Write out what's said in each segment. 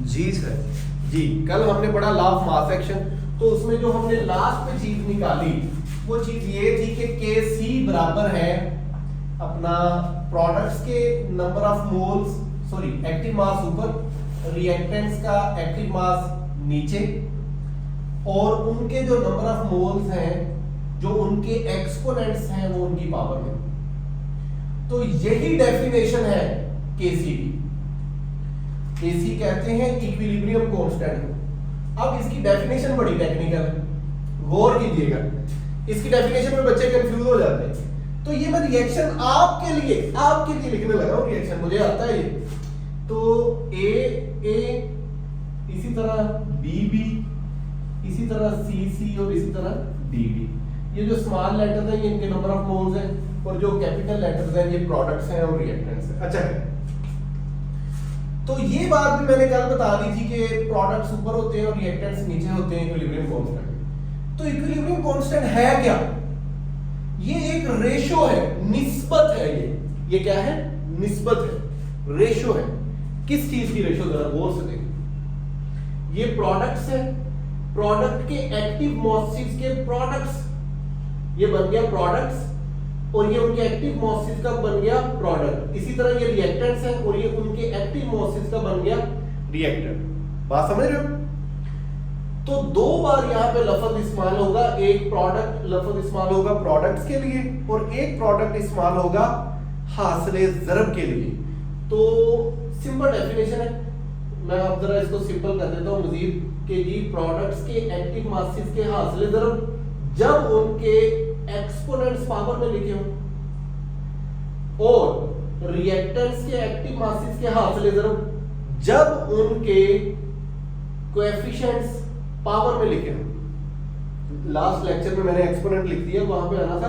जी sir. जी, कल हमने पढ़ा लॉ ऑफ मास एक्शन, तो उसमें जो हमने लास्ट में चीज निकाली वो चीज ये थी कि Kc बराबर है अपना प्रोडक्ट्स के number of moles, sorry active mass ऊपर, रिएक्टेंट्स का एक्टिव मास नीचे, और उनके जो नंबर ऑफ मोल्स हैं, जो उनके एक्सपोनेंट्स हैं, वो उनकी पावर में। तो यही डेफिनेशन है Kc की। Kc कहते हैं इक्विलिब्रियम कांस्टेंट को। अब इसकी डेफिनेशन बड़ी टेक्निकल है, गौर कीजिएगा, इसकी डेफिनेशन में बच्चे कंफ्यूज हो जाते हैं। तो ये मैं रिएक्शन आपके लिए लिखने लगा हूं, रिएक्शन मुझे आता है ये। तो ए इसी तरह बी, इसी तरह सी और इसी तरह डी। ये जो स्मॉल लेटर्स हैं ये इनके नंबर ऑफ मोल्स हैं, और जो कैपिटल लेटर्स हैं ये प्रोडक्ट्स हैं और रिएक्टेंट्स हैं। अच्छा है, तो ये बात भी मैंने कल बता दी थी कि प्रोडक्ट्स ऊपर होते हैं और रिएक्टेंट्स नीचे होते हैं इक्विलिब्रियम कांस्टेंट। तो इक्विलिब्रियम कांस्टेंट है क्या? ये एक रेशो है, निस्बत है। ये क्या है? निस्बत है, रेशो है। किस चीज की रेशो? जरा गौर से देखिए। ये प्रोडक्ट्स है, प्रोडक्ट के एक्टिव मॉलिक्यूल्स के प्रोडक्ट्स, ये बन गया प्रोडक्ट्स, और ये उनके एक्टिव मॉलिक्यूल्स का बन गया प्रोडक्ट। इसी तरह ये रिएक्टेंट्स हैं और ये उनके एक्टिव मॉलिक्यूल्स का बन गया रिएक्टेंट। बात समझ रहे हो? तो दो बार यहां पे लफ्ज इस्तेमाल होगा, एक प्रोडक्ट लफ्ज इस्तेमाल होगा प्रोडक्ट्स के लिए, और एक प्रोडक्ट इस्तेमाल होगा हासिले ज़रब के लिए। तो सिंपल डेफिनेशन है, मैं अब जरा इसको सिंपल कर देता हूं मजीद, कि जी प्रोडक्ट्स के एक्टिव मासेस के हासिले ज़रब जब उनके एक्सपोनेंट्स पावर में लिखे हो, और रिएक्टेंट्स के एक्टिव मासेस के हासिले ज़रब जब उनके कोएफिशिएंट्स पावर में लिखे हो। लास्ट लेक्चर में मैंने एक्सपोनेंट लिख दिया, वहां पे आना था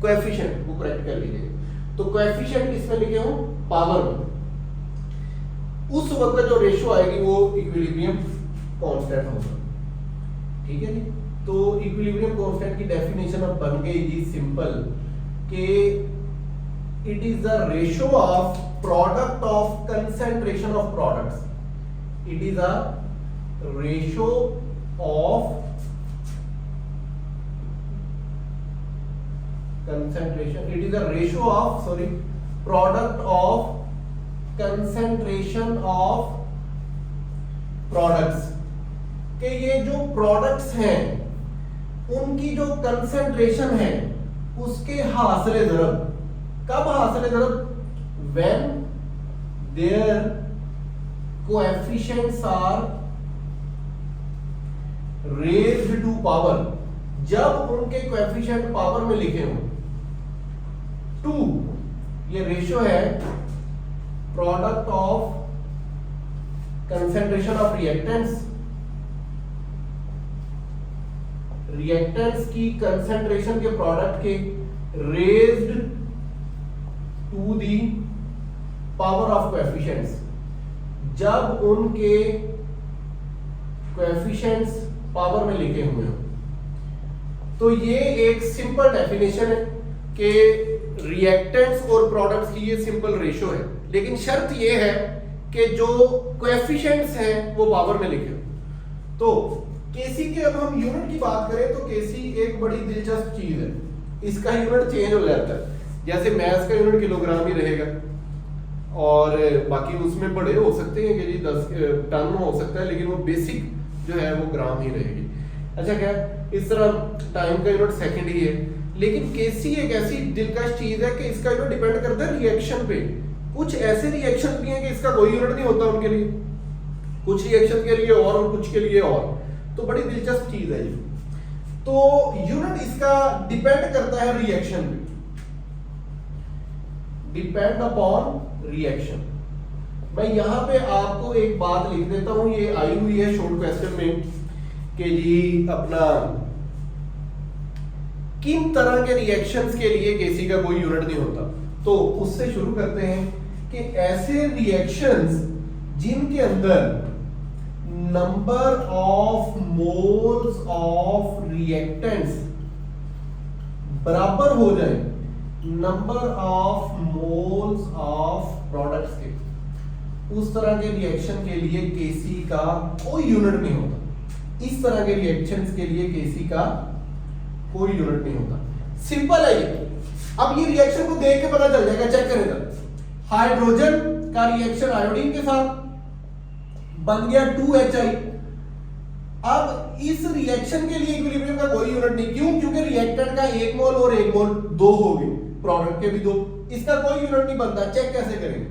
कोएफिशिएंट, वो करेक्ट कर लीजिए। तो कोएफिशिएंट किसमें लिखे हो? पावर में। उस वक्त जो रेशो आएगी वो इक्विलिब्रियम कांस्टेंट होगा। ठीक है जी। तो इक्विलिब्रियम कांस्टेंट की डेफिनेशन अब बन गई जी सिंपल, कि it is the ratio of product of concentration of products. It is a ratio of concentration, it is a ratio of, sorry, product of concentration of products, कि ये जो products हैं उनकी जो concentration है उसके हासिले ज़रब। कब हासिले ज़रब? when their coefficients are raised to power, जब उनके कोएफिशिएंट पावर में लिखे हों। 2 ये रेशो है product of concentration of reactants की कंसेंट्रेशन के प्रोडक्ट के raised to the power of coefficients, जब उनके कोएफिशिएंट्स पावर में लिखे हुए हो। तो ये एक सिंपल डेफिनेशन है कि रिएक्टेंट्स और प्रोडक्ट्स की ये सिंपल रेशो है, लेकिन शर्त ये है कि जो कोएफिशिएंट्स हैं वो पावर में लिखे। तो Kc के अब हम यूनिट की बात करें तो Kc एक बड़ी दिलचस्प चीज है, इसका यूनिट चेंज हो जाता है। जैसे मैथ्स का यूनिट किलोग्राम ही रहेगा, और बाकी उसमें बड़े हो सकते हैं कि जी 10 टन हो सकता है, लेकिन वो बेसिक जो है वो ग्राम ही रहेगी। अच्छा क्या, इस तरह टाइम का यूनिट सेकंड ही है, लेकिन Kc एक ऐसी दिलकश चीज है कि इसका यूनिट डिपेंड करता है रिएक्शन पे। कुछ ऐसे रिएक्शन भी हैं कि इसका कोई यूनिट नहीं होता उनके लिए, कुछ रिएक्शन के लिए और कुछ के लिए और। तो बड़ी दिलचस्प चीज है ये। तो यूनिट इसका डिपेंड करता है रिएक्शन पे, डिपेंड अपॉन रिएक्शन। मैं यहां पे आपको एक बात लिख देता हूं, ये आई हुई है शॉर्ट क्वेश्चन में, कि जी अपना किन तरह के रिएक्शंस के लिए Kc का कोई यूनिट नहीं होता। तो उससे शुरू करते हैं कि ऐसे रिएक्शंस जिनके अंदर number of moles of reactants बराबर हो जाए number of moles of products के। उस तरह के रिएक्शन के लिए Kc का कोई यूनिट नहीं होता। इस तरह के रिएक्शंस के लिए Kc का कोई यूनिट नहीं होता। सिंपल है ये। अब ये रिएक्शन को देख के पता चल जाएगा, चेक करें इधर। हाइड्रोजन का रिएक्शन आयोडीन के साथ बन गया 2Hi। अब इस रिएक्शन के लिए इक्विलिब्रियम का कोई यूनिट नहीं, क्यों? क्योंकि रिएक्टेंट का 1 मोल और 1 मोल 2 हो गए, प्रोडक्ट के भी 2, इसका कोई यूनिट नहीं बनता। चेक कैसे करेंगे?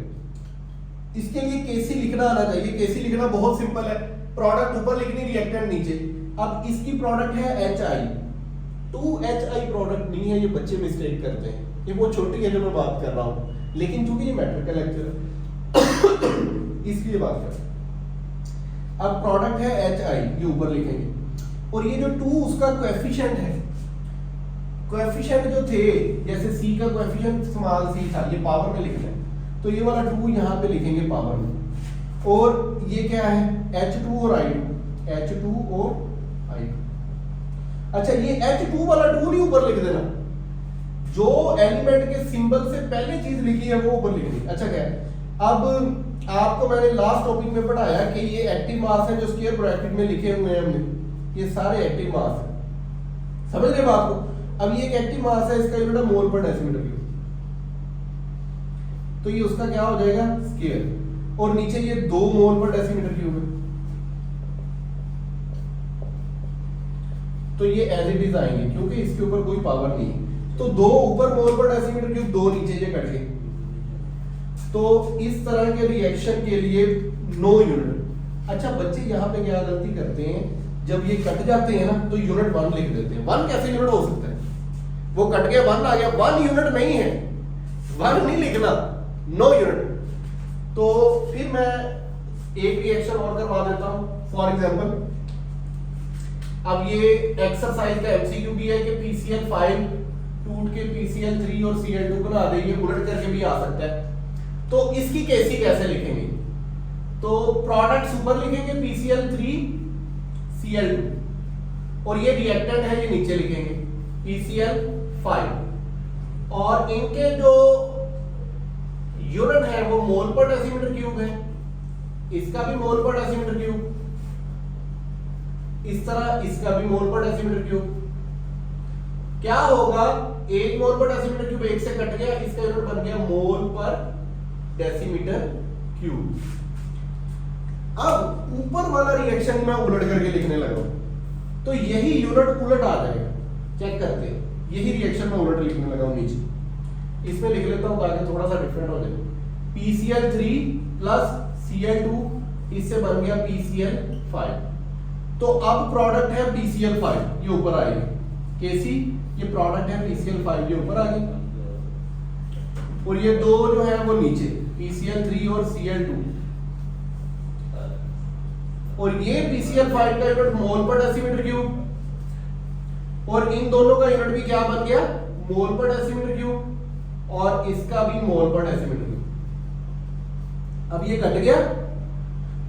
इसके लिए Kc लिखना आना चाहिए। Kc लिखना बहुत सिंपल है, प्रोडक्ट ऊपर लिखनी, रिएक्टेंट नीचे। अब इसकी प्रोडक्ट है Hi, 2Hi प्रोडक्ट नहीं है, ये बच्चे मिस्टेक करते हैं, ये वो छोटी है जो मैं बात कर रहा हूं, लेकिन चूंकि ये मैट्रिक का लेक्चर है इसलिए बात कर रहा हूं। अब प्रोडक्ट है Hi, ये ऊपर लिखेंगे, और ये जो 2 उसका कोएफिशिएंट है, कोएफिशिएंट जो थे, जैसे C का कोएफिशिएंट स्मॉल c था, ये पावर में लिखना है, तो ये वाला 2 यहाँ पे लिखेंगे पावर में। और ये क्या है? H2 और I2, H2 और I2। अच्छा, ये H2 वाला 2 नहीं ऊपर लिख देना, जो एलिमेंट के सिंबल से पहले चीज लिखी है वो ऊपर लिखनी। अच्छा क्या है? अब आपको मैंने लास्ट टॉपिक में पढ़ाया कि ये एक्टिव मास है जो स्क्वायर ब्रैकेट में लिखे हुए हैं हमने, ये सारे एक्टिव मास है। समझ गए बात को? अब ये एक एक्टिव मास है, इसका यूनिट है मोल पर डेसीमीटर क्यूब, तो ये उसका क्या हो जाएगा? स्क्वायर। और नीचे ये 2 मोल पर डेसीमीटर क्यूब है, तो ये एज इट इज आएंगे क्योंकि इसके ऊपर कोई पावर नहीं है। तो 2 ऊपर मोल पर डेसीमीटर क्यूब, 2 नीचे, ये कट गए। तो इस तरह के रिएक्शन के लिए नो यूनिट। अच्छा, बच्चे यहाँ पे क्या गलती करते हैं, जब ये कट जाते हैं ना तो यूनिट 1 लिख देते हैं। 1 कैसे यूनिट हो सकता है? वो कट गया 1 आ गया, 1 यूनिट नहीं है, 1 नहीं लिखना, नो यूनिट। तो फिर मैं एक रिएक्शन और करवा देता हूं। फॉर एग्जांपल, अब ये एक्सरसाइज का एमसीक्यू भी है कि PCl5 टूट के PCl3 और Cl2 बना दे, ये उलट करके भी आ सकता है। तो इसकी Kc कैसे लिखेंगे? तो प्रोडक्ट ऊपर लिखेंगे PCl3 Cl2, और ये रिएक्टेंट है, ये नीचे लिखेंगे PCl5, और इनके जो यूनिट है वो मोल पर डेसीमीटर क्यूब है, इसका भी मोल पर डेसीमीटर क्यूब, इस तरह इसका भी मोल पर डेसीमीटर क्यूब। क्या होगा? 1 मोल पर डेसीमीटर क्यूब 1 से कट गया, इसका यूनिट बन गया मोल पर डेसीमीटर क्यूब। अब ऊपर वाला रिएक्शन मैं उलट करके लिखने लगा, तो यही यूनिट उलट आ जाएगा। चेक करते हैं, यही रिएक्शन मैं उलट लिखने लगा हूं नीचे। इसमें लिख लेता हूं ताकि थोड़ा सा डिफरेंट हो जाए। PCl3 प्लस Cl2, इससे बन गया PCl5। तो अब प्रोडक्ट है PCl5, ये ऊपर आएगी। Kc, ये प्रोडक्ट है PCl5, ये ऊपर आ गई, और ये 2 जो है वो नीचे, PCl3 और Cl2, और ये PCl5 का यूनिट मोल पर डेसीमीटर क्यूब, और इन दोनों का यूनिट भी क्या बन गया? मोल पर डेसीमीटर क्यूब, और इसका भी मोल पर डेसीमीटर क्यूब। अब ये कट गया,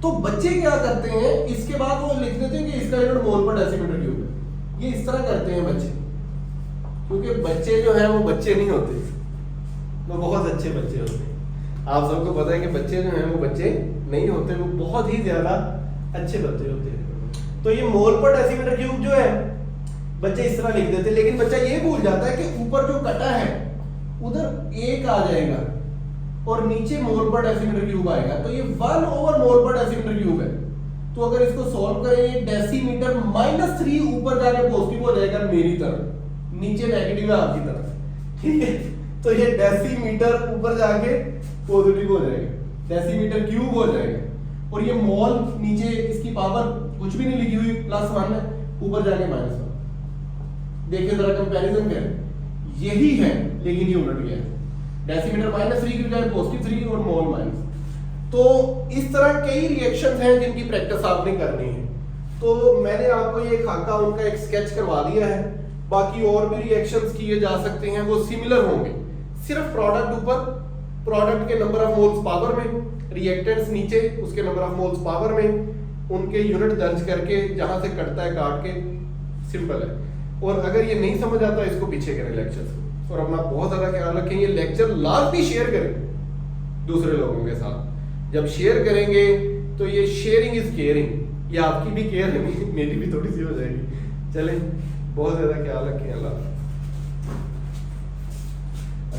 तो बच्चे क्या करते हैं, इसके बाद वो लिख देते हैं कि इसका यूनिट मोल पर डेसीमीटर क्यूब है। ये इस तरह करते हैं बच्चे, क्योंकि बच्चे जो है वो बच्चे नहीं होते, वो बहुत अच्छे बच्चे होते हैं। आप सबको पता है कि बच्चे जो हैं वो बच्चे नहीं होते, वो बहुत ही ज्यादा अच्छे बच्चे होते हैं। तो ये मोल पर डेसीमीटर क्यूब जो है बच्चे इस तरह लिख देते हैं, लेकिन बच्चा ये भूल जाता है कि ऊपर जो कटा है उधर 1 आ जाएगा और नीचे मोल पर डेसीमीटर क्यूब आएगा, तो ये 1 ओवर मोल पर डेसीमीटर क्यूब है। तो अगर इसको सॉल्व करें, ये डेसीमीटर -3 ऊपर जाके पॉजिटिव हो जाएगा मेरी तरफ, नीचे नेगेटिव है आपकी तरफ, ठीक है। तो ये डेसीमीटर ऊपर जाके पॉजिटिव हो जाएगा, डेसीमीटर क्यूब हो जाएगा, और ये मोल नीचे इसकी पावर कुछ भी नहीं लिखी हुई, +1 है, ऊपर जाके -1। देखिए जरा कंपैरिजन करें, यही है लेकिन ये उलट गया है, डेसीमीटर -3 की बजाय +3 और मोल माइनस। तो इस तरह कई रिएक्शंस हैं जिनकी प्रैक्टिस आपने करनी है। तो मैंने आपको ये खाका उनका एक स्केच करवा दिया है, बाकी और भी रिएक्शंस किए जा सकते हैं, वो सिमिलर होंगे, सिर्फ प्रोडक्ट ऊपर, प्रोडक्ट के नंबर ऑफ मोल्स पावर में, रिएक्टेंट्स नीचे उसके नंबर ऑफ मोल्स पावर में, उनके यूनिट दर्ज करके जहां से कटता है काट के, सिंपल है। और अगर ये नहीं समझ आता इसको पीछे करें लेक्चर से, और अपना बहुत ज्यादा ख्याल रखें, ये लेक्चर लाजमी शेयर करें दूसरे लोगों के साथ। जब शेयर करेंगे तो ये शेयरिंग इज केयरिंग, ये आपकी भी केयर है, मेरी भी थोड़ी सी हो जाएगी। चलें, बहुत ज़्यादा ख्याल रखें, अल्लाह।